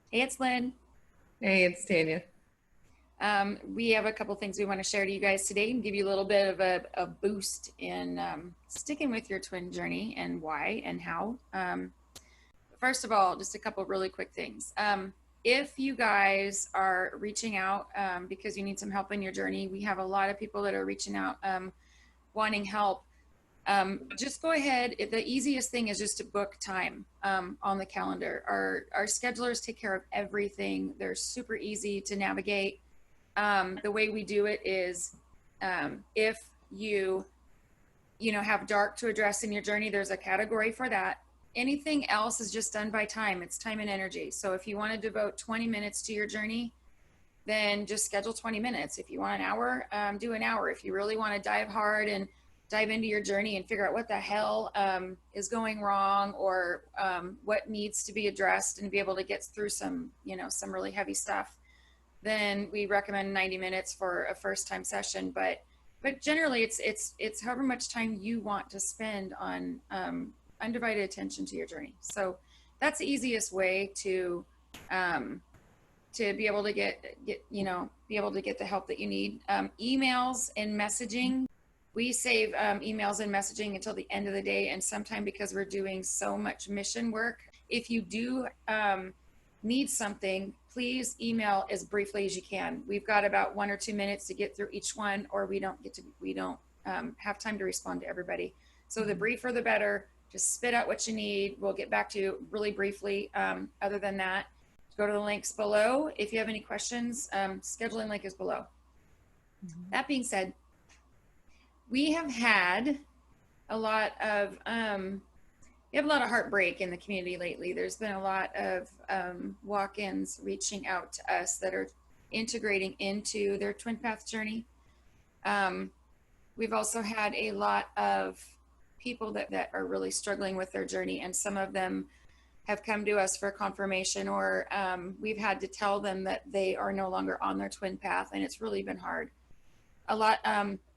Hey, it's Lynn. Hey, it's Tanya. We have a couple things we want to share to you guys today and give you a little bit of a boost in sticking with your twin journey and why and how. First of all, just a couple really quick things. If you guys are reaching out because you need some help in your journey, we have a lot of people that are reaching out wanting help. Just go ahead. The easiest thing is just to book time on the calendar. Our schedulers take care of everything. They're super easy to navigate. The way we do it is if you have dark to address in your journey, there's a category for that. Anything else is just done by time. It's time and energy. So if you want to devote 20 minutes to your journey, then just schedule 20 minutes. If you want an hour, do an hour. If you really want to dive hard and dive into your journey and figure out what the hell is going wrong, or what needs to be addressed, and be able to get through some really heavy stuff, then we recommend 90 minutes for a first time session. But generally it's however much time you want to spend on undivided attention to your journey. So that's the easiest way um, to be able to be able to get the help that you need. Emails and messaging, we save emails and messaging until the end of the day, and sometime because we're doing so much mission work, if you do need something, please email as briefly as you can. We've got about 1 or 2 minutes to get through each one, or we don't have time to respond to everybody. So the briefer the better. Just spit out what you need. We'll get back to you really briefly. Other than that, go to the links below. If you have any questions, scheduling link is below. That being said, we have had a lot of we have a lot of heartbreak in the community lately. There's been a lot of walk-ins reaching out to us that are integrating into their twin path journey. Um, we've also had a lot of people that are really struggling with their journey, and some of them have come to us for confirmation, or we've had to tell them that they are no longer on their twin path, and it's really been hard.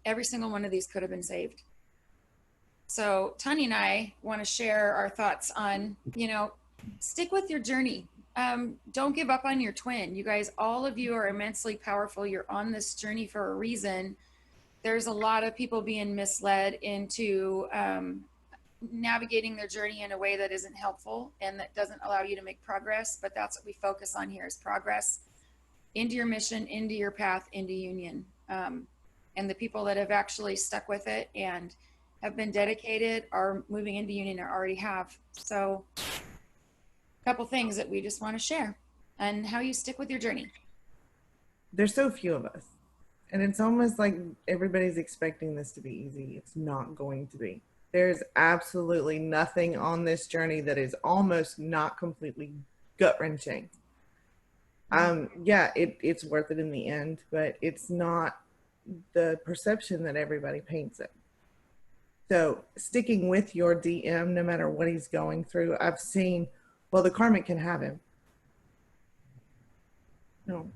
Every single one of these could have been saved. So Tanya and I want to share our thoughts on, stick with your journey. Don't give up on your twin. You guys, all of you are immensely powerful. You're on this journey for a reason. There's a lot of people being misled into navigating their journey in a way that isn't helpful and that doesn't allow you to make progress. But that's what we focus on here, is progress into your mission, into your path, into union. And the people that have actually stuck with it and have been dedicated are moving into union, or already have. So a couple things that we just want to share and how you stick with your journey. There's so few of us, and it's almost like everybody's expecting this to be easy. It's not going to be. There's absolutely nothing on this journey that is almost not completely gut wrenching. Yeah, it's worth it in the end, but it's not the perception that everybody paints it. So sticking with your DM, no matter what he's going through, I've seen, well, the karmic can have him. No,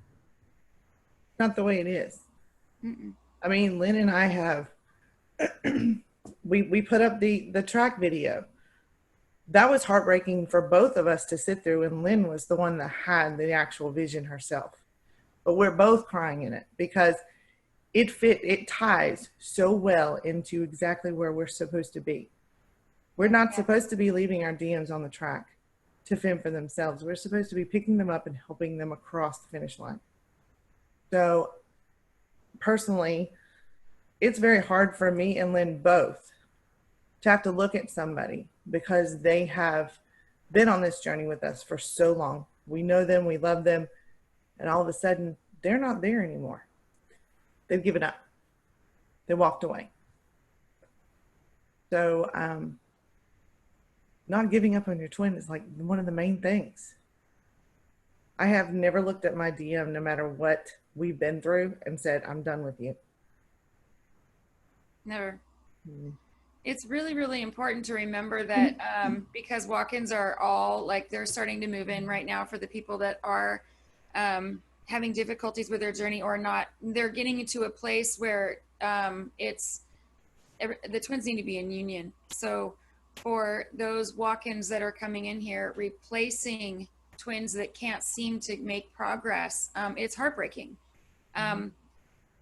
not the way it is. Mm-mm. I mean, Lynn and I have we put up the track video. That was heartbreaking for both of us to sit through, and Lynn was the one that had the actual vision herself. But we're both crying in it because it ties so well into exactly where we're supposed to be. We're not supposed to be leaving our DMs on the track to fend for themselves. We're supposed to be picking them up and helping them across the finish line. So personally, it's very hard for me and Lynn both to have to look at somebody because they have been on this journey with us for so long. We know them, we love them, and all of a sudden they're not there anymore. They've given up. They walked away. So not giving up on your twin is like one of the main things. I have never looked at my DM, no matter what we've been through, and said, I'm done with you. Never. Mm-hmm. It's really, really important to remember that because walk-ins are all like, they're starting to move in right now for the people that are having difficulties with their journey, or not. They're getting into a place where the twins need to be in union. So for those walk-ins that are coming in here, replacing twins that can't seem to make progress, it's heartbreaking.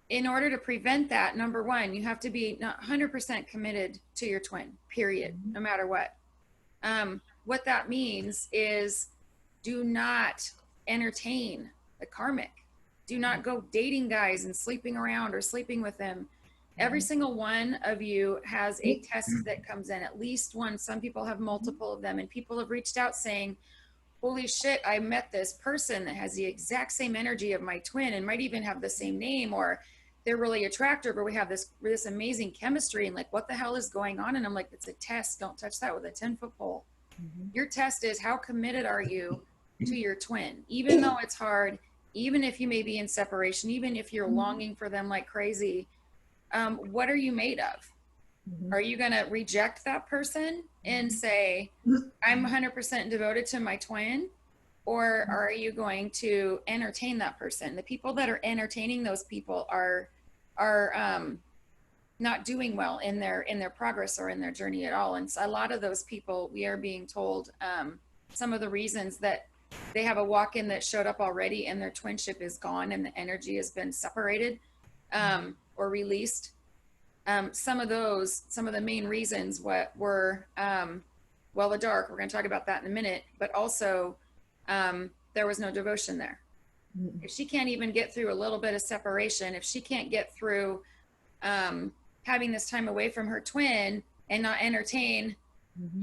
In order to prevent that, number one, you have to be 100% committed to your twin, period, no matter what. What that means is do not entertain the karmic. Do not go dating guys and sleeping around or sleeping with them. Every single one of you has a test that comes in, at least one. Some people have multiple of them, and people have reached out saying, holy shit, I met this person that has the exact same energy of my twin and might even have the same name, or they're really attractive, or we have this amazing chemistry, and like, what the hell is going on? And I'm like, it's a test. Don't touch that with a 10-foot pole. Your test is how committed are you to your twin, even though it's hard, even if you may be in separation, even if you're longing for them like crazy. What are you made of? Are you going to reject that person and say, I'm 100% devoted to my twin? Or are you going to entertain that person? The people that are entertaining those people are not doing well in their progress or in their journey at all. And so a lot of those people, we are being told some of the reasons that they have a walk-in that showed up already and their twinship is gone and the energy has been separated or released. Some of the main reasons were the dark. We're going to talk about that in a minute, but also there was no devotion there. If she can't even get through a little bit of separation, if she can't get through having this time away from her twin and not entertain,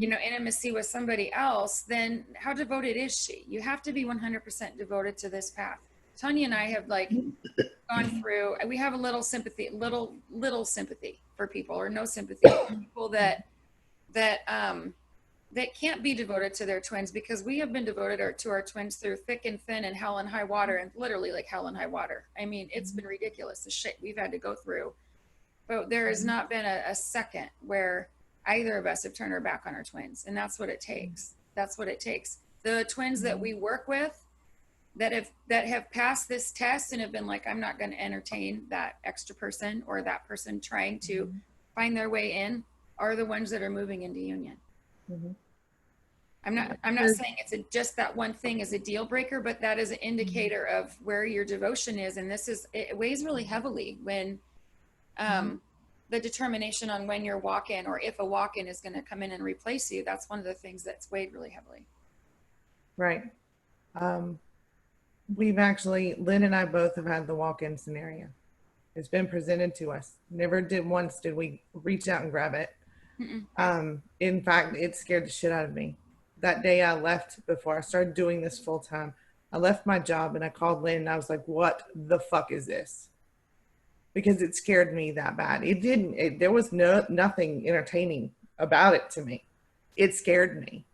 intimacy with somebody else, then how devoted is she? You have to be 100% devoted to this path. Tanya and I have gone through, we have a little sympathy for people, or no sympathy for people that can't be devoted to their twins, because we have been devoted to our twins through thick and thin and hell and high water, and literally like hell and high water. I mean, it's been ridiculous, the shit we've had to go through. But there has not been a second where either of us have turned our back on our twins. And that's what it takes. That's what it takes. The twins that we work with that have passed this test and have been like, I'm not going to entertain that extra person or that person trying to find their way in, are the ones that are moving into union. I'm not saying it's just that one thing is a deal breaker, but that is an indicator of where your devotion is. And it weighs really heavily when the determination on when your walk-in, or if a walk-in is going to come in and replace you, that's one of the things that's weighed really heavily. Right. Lynn and I both have had the walk-in scenario. It's been presented to us. Never once did we reach out and grab it. In fact, it scared the shit out of me. That day I left, before I started doing this full time, I left my job and I called Lynn and I was like, what the fuck is this? Because it scared me that bad. There was nothing entertaining about it to me. It scared me.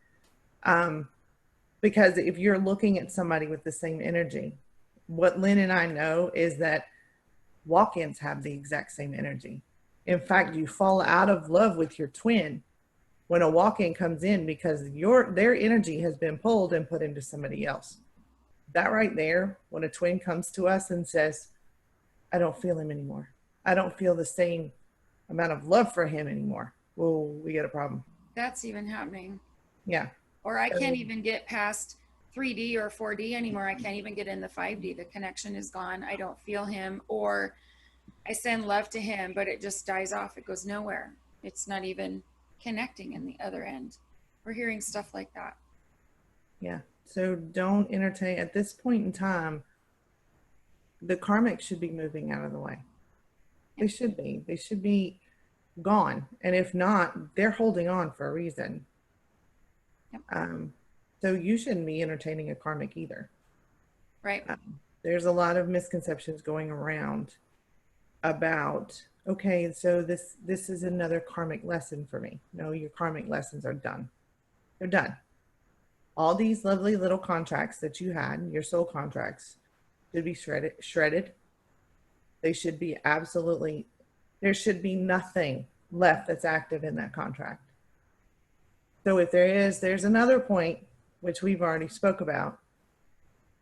Because if you're looking at somebody with the same energy, what Lynn and I know is that walk-ins have the exact same energy. In fact, you fall out of love with your twin when a walk-in comes in, because their energy has been pulled and put into somebody else. That right there, when a twin comes to us and says, I don't feel him anymore, I don't feel the same amount of love for him anymore, well, we get a problem. That's even happening. Yeah. Or I can't even get past 3D or 4D anymore. I can't even get in the 5D. The connection is gone. I don't feel him. Or I send love to him, but it just dies off. It goes nowhere. It's not even connecting in the other end. We're hearing stuff like that. Yeah. So don't entertain. At this point in time, the karmic should be moving out of the way. They should be. They should be gone. And if not, they're holding on for a reason. So you shouldn't be entertaining a karmic either. Right. There's a lot of misconceptions going around about, okay, so this is another karmic lesson for me. No, your karmic lessons are done. They're done. All these lovely little contracts that you had, your soul contracts, should be shredded. They should be there should be nothing left that's active in that contract. So if there's another point, which we've already spoke about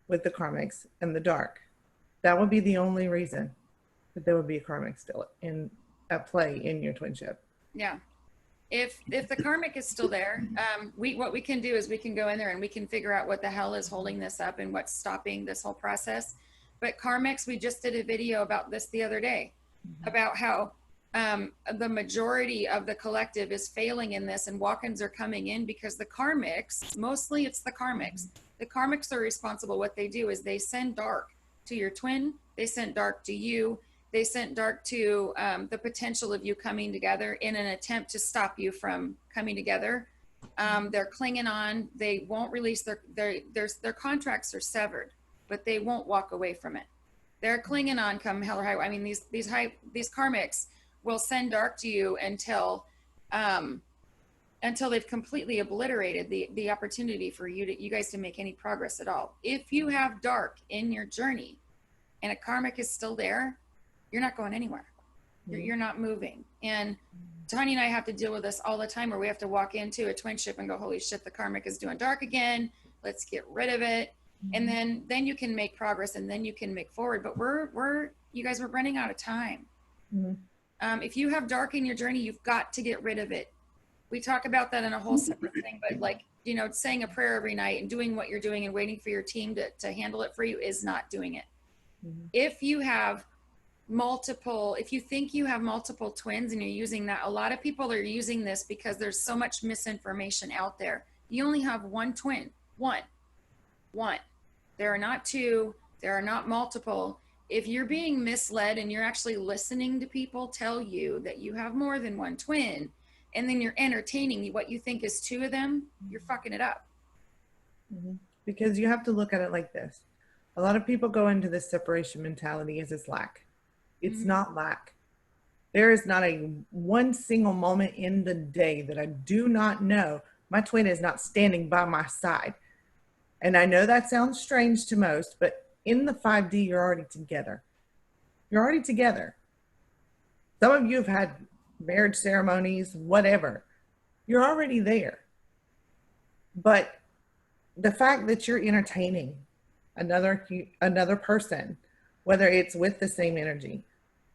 with the karmics and the dark. That would be the only reason that there would be a karmic still at play in your twinship. Yeah. if the karmic is still there, what we can do is we can go in there and we can figure out what the hell is holding this up and what's stopping this whole process. But karmics, we just did a video about this the other day, about how the majority of the collective is failing in this, and walk-ins are coming in because the karmics, mostly it's the karmics. The karmics are responsible. What they do is they send dark to your twin. They sent dark to you. They sent dark to the potential of you coming together in an attempt to stop you from coming together. They're clinging on. They won't release their contracts are severed, but they won't walk away from it. They're clinging on come hell or high. I mean, these karmics will send dark to you until they've completely obliterated the opportunity for you guys to make any progress at all. If you have dark in your journey and a karmic is still there, you're not going anywhere. You're not moving. And Tanya and I have to deal with this all the time, where we have to walk into a twinship and go, holy shit, the karmic is doing dark again. Let's get rid of it. And then you can make progress, and then you can make forward. But you guys, we're running out of time. If you have dark in your journey, you've got to get rid of it. We talk about that in a whole separate thing, but like, you know, saying a prayer every night and doing what you're doing and waiting for your team to handle it for you is not doing it. If you have if you think you have multiple twins and you're using that, a lot of people are using this because there's so much misinformation out there. You only have one twin, one. There are not two, there are not multiple. If you're being misled and you're actually listening to people tell you that you have more than one twin, and then you're entertaining what you think is two of them, you're fucking it up. Because you have to look at it like this. A lot of people go into this separation mentality as it's lack. It's not lack. There is not one single moment in the day that I do not know my twin is not standing by my side. And I know that sounds strange to most, but in the 5D, you're already together. You're already together. Some of you have had marriage ceremonies, whatever. You're already there. But the fact that you're entertaining another person, whether it's with the same energy,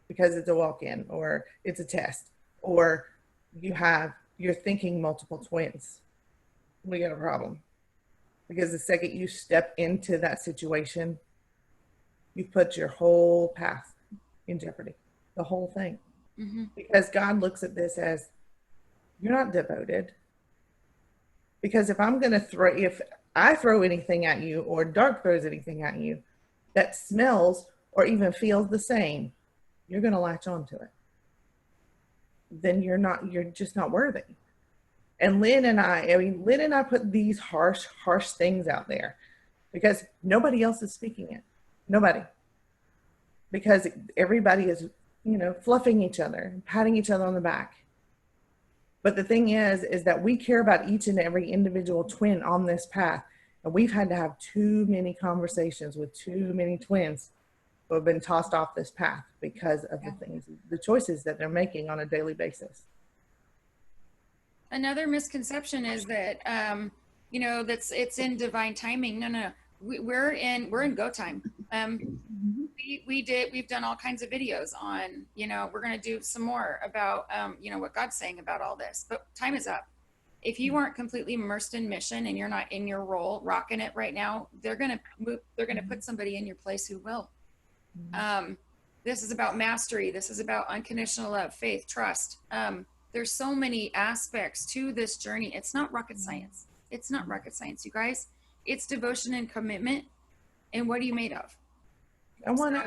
because it's a walk-in or it's a test, or you're thinking multiple twins, we got a problem. Because the second you step into that situation, you put your whole path in jeopardy, the whole thing. Because God looks at this as, you're not devoted. Because if I throw anything at you, or dark throws anything at you that smells or even feels the same, you're going to latch onto it. Then you're just not worthy. And Lin and I put these harsh things out there because nobody else is speaking it. Nobody. Because everybody is, fluffing each other, patting each other on the back. But the thing is that we care about each and every individual twin on this path. And we've had to have too many conversations with too many twins who have been tossed off this path because of the choices that they're making on a daily basis. Another misconception is that, it's in divine timing. No. We're in go time. We've done all kinds of videos on, we're going to do some more about, what God's saying about all this, but time is up. If you aren't completely immersed in mission and you're not in your role, rocking it right now, they're going to put somebody in your place who will. This is about mastery. This is about unconditional love, faith, trust. There's so many aspects to this journey. It's not rocket science. It's not rocket science, you guys. It's devotion and commitment. And what are you made of? I want to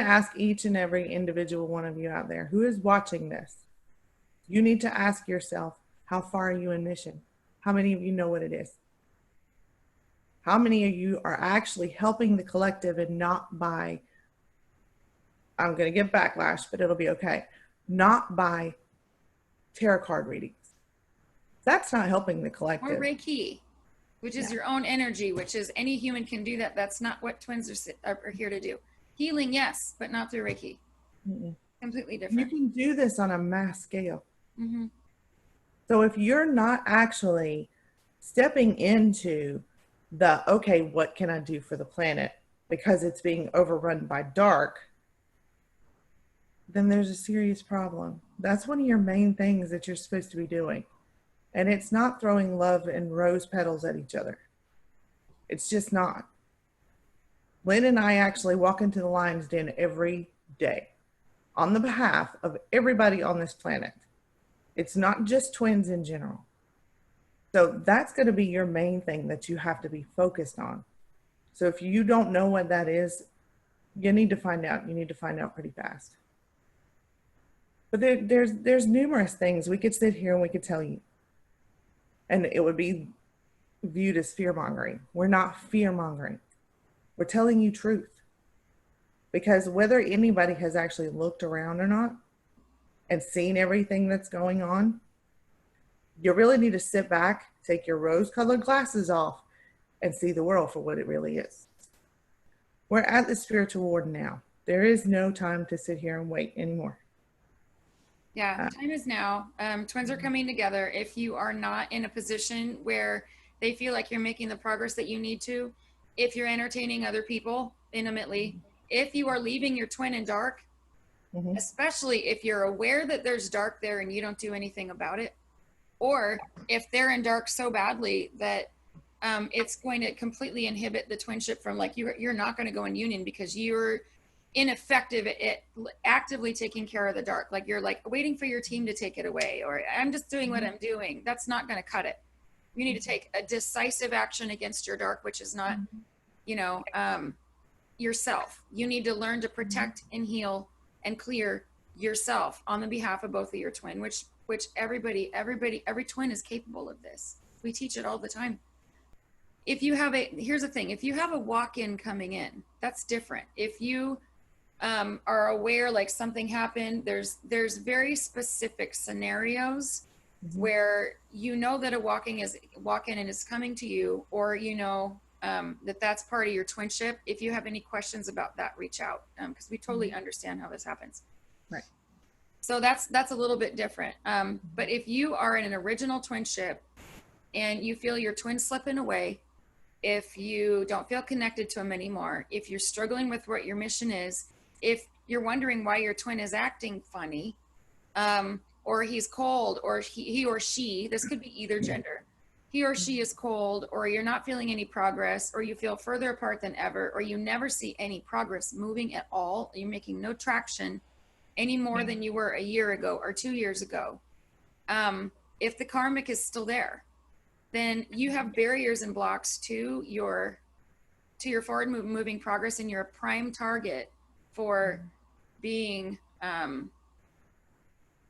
ask each and every individual one of you out there who is watching this. You need to ask yourself, how far are you in mission? How many of you know what it is? How many of you are actually helping the collective and not by, I'm going to get backlash, but it'll be okay, not by tarot card readings? That's not helping the collective. Or Reiki, which is your own energy, which is any human can do that. That's not what twins are here to do. Healing, yes, but not through Reiki. Completely different. You can do this on a mass scale. So if you're not actually stepping into okay, what can I do for the planet because it's being overrun by dark, then there's a serious problem. That's one of your main things that you're supposed to be doing. And it's not throwing love and rose petals at each other. It's just not. Lynn and I actually walk into the lion's den every day on the behalf of everybody on this planet. It's not just twins in general. So that's going to be your main thing that you have to be focused on. So if you don't know what that is, you need to find out. You need to find out pretty fast. But there's numerous things we could sit here and we could tell you, and it would be viewed as fear mongering. We're not fear mongering. We're telling you truth. Because whether anybody has actually looked around or not and seen everything that's going on, you really need to sit back, take your rose-colored glasses off, and see the world for what it really is. We're at the spiritual war now. There is no time to sit here and wait anymore. Yeah, time is now. Twins are coming together. If you are not in a position where they feel like you're making the progress that you need to, if you're entertaining other people intimately, if you are leaving your twin in dark, especially if you're aware that there's dark there and you don't do anything about it, or if they're in dark so badly that it's going to completely inhibit the twinship from, like, you're not going to go in union because you're ineffective at actively taking care of the dark. Like, you're like waiting for your team to take it away, or I'm just doing what I'm doing. That's not going to cut it. You need to take a decisive action against your dark, which is not, you know, yourself. You need to learn to protect and heal and clear yourself on the behalf of both of your twin, which every twin is capable of this. We teach it all the time. If you have here's the thing, if you have a walk-in coming in, that's different. If you are aware, like, something happened, there's very specific scenarios where you know that a walk-in and is coming to you, or you know that's part of your twinship. If you have any questions about that, reach out, because we totally understand how this happens. Right. So that's a little bit different. But if you are in an original twinship and you feel your twin slipping away, if you don't feel connected to them anymore, if you're struggling with what your mission is, if you're wondering why your twin is acting funny, or he's cold, or he or she, this could be either gender, he or she is cold, or you're not feeling any progress, or you feel further apart than ever, or you never see any progress moving at all, you're making no traction any more than you were a year ago or 2 years ago. If the karmic is still there, then you have barriers and blocks to your forward moving progress, and you're a prime target for being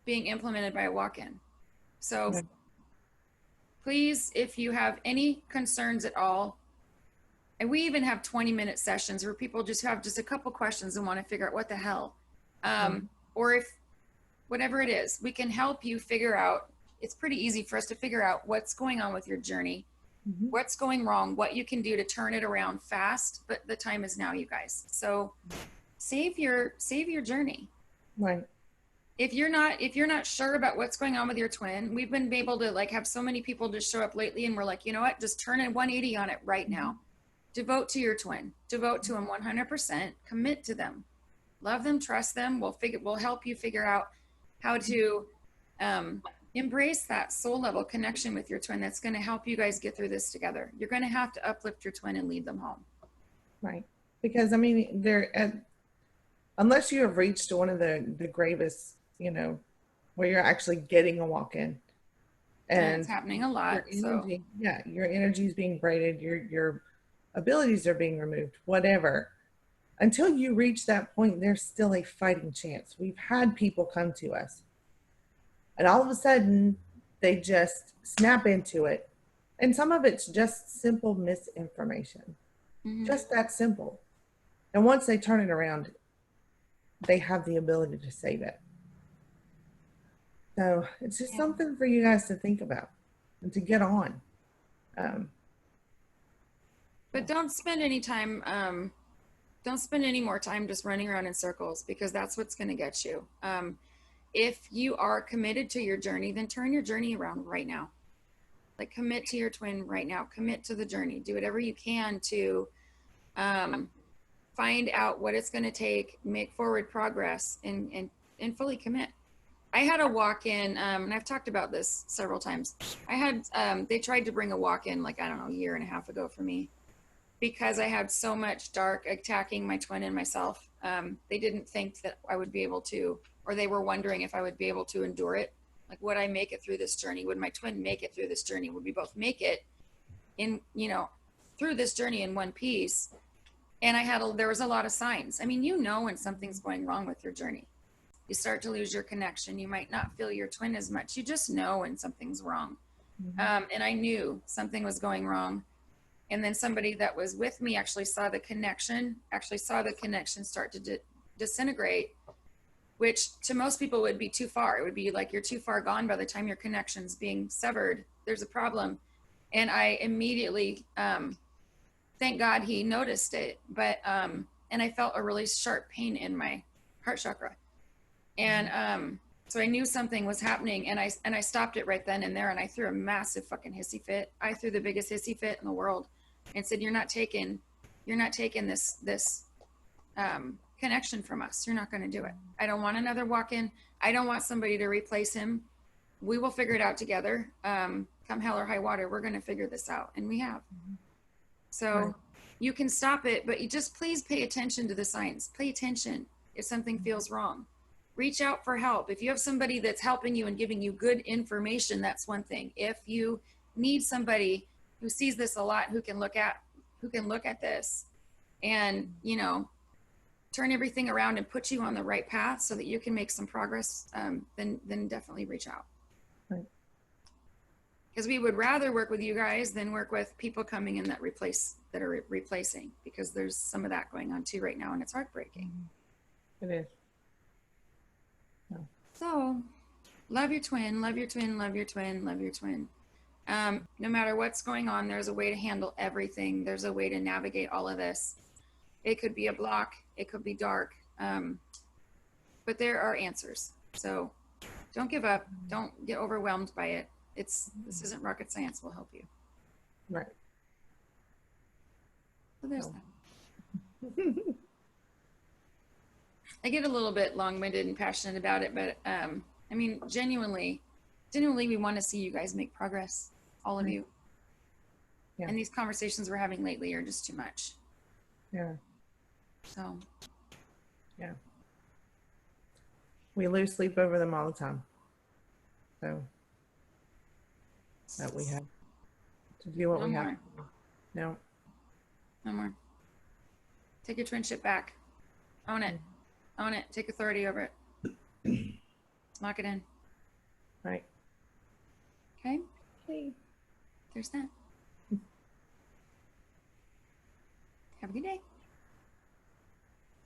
implemented by a walk-in. So please, if you have any concerns at all, and we even have 20-minute sessions where people just have just a couple questions and want to figure out what the hell, or if whatever it is, we can help you figure out. It's pretty easy for us to figure out what's going on with your journey, what's going wrong, what you can do to turn it around fast. But the time is now, you guys. So save your journey. Right. If you're not sure about what's going on with your twin, we've been able to, like, have so many people just show up lately, and we're like, you know what, just turn a 180 on it right now. Devote to your twin. Devote to them 100%. Commit to them. Love them. Trust them. We'll help you figure out how to embrace that soul level connection with your twin. That's going to help you guys get through this together. You're going to have to uplift your twin and lead them home. Right. Because, I mean, unless you have reached one of the gravest, you know, where you're actually getting a walk-in, and it's happening a lot. Energy, yeah, your energy is being braided, your abilities are being removed, whatever. Until you reach that point, there's still a fighting chance. We've had people come to us, and all of a sudden, they just snap into it. And some of it's just simple misinformation. Just that simple. And once they turn it around, they have the ability to save it. So it's just something for you guys to think about and to get on. But don't spend any time, don't spend any more time just running around in circles, because that's what's going to get you. If you are committed to your journey, then turn your journey around right now. Like, commit to your twin right now. Commit to the journey. Do whatever you can to find out what it's going to take, make forward progress, and and fully commit. I had a walk-in, and I've talked about this several times. I had, they tried to bring a walk-in, like, I don't know, a year and a half ago for me, because I had so much dark attacking my twin and myself. They didn't think that I would be able to, or they were wondering if I would be able to endure it. Like, would I make it through this journey? Would my twin make it through this journey? Would we both make it in, through this journey in one piece? And there was a lot of signs. I mean, when something's going wrong with your journey. You start to lose your connection. You might not feel your twin as much. You just know when something's wrong. And I knew something was going wrong. And then somebody that was with me actually saw the connection start to disintegrate, which to most people would be too far. It would be like, you're too far gone by the time your connection's being severed. There's a problem. And I immediately, thank God he noticed it, but, and I felt a really sharp pain in my heart chakra. And so I knew something was happening, and I stopped it right then and there, and I threw a massive fucking hissy fit. I threw the biggest hissy fit in the world and said, you're not taking this connection from us. You're not going to do it. I don't want another walk-in. I don't want somebody to replace him. We will figure it out together. Come hell or high water, we're going to figure this out. And we have. So you can stop it, but you just please pay attention to the signs. Pay attention if something feels wrong. Reach out for help. If you have somebody that's helping you and giving you good information, that's one thing. If you need somebody who sees this a lot, who can look at this and, turn everything around and put you on the right path so that you can make some progress, then definitely reach out. Right. Because we would rather work with you guys than work with people coming in that are replacing, because there's some of that going on too right now, and it's heartbreaking. It is. So love your twin, love your twin, love your twin, love your twin. No matter what's going on, there's a way to handle everything. There's a way to navigate all of this. It could be a block, it could be dark, but there are answers. So don't give up. Don't get overwhelmed by it. This isn't rocket science. We'll help you. Right. So there's that. I get a little bit long-winded and passionate about it, but I mean, genuinely, we want to see you guys make progress, all of you. Yeah. And these conversations we're having lately are just too much. Yeah. So. Yeah. We lose sleep over them all the time. So that we have to do what we have. No. No more. Take your twinship back. Own it. Own it. Take authority over it. Lock it in. Right. Okay? Okay. There's that. Have a good day.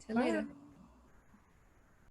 Till later.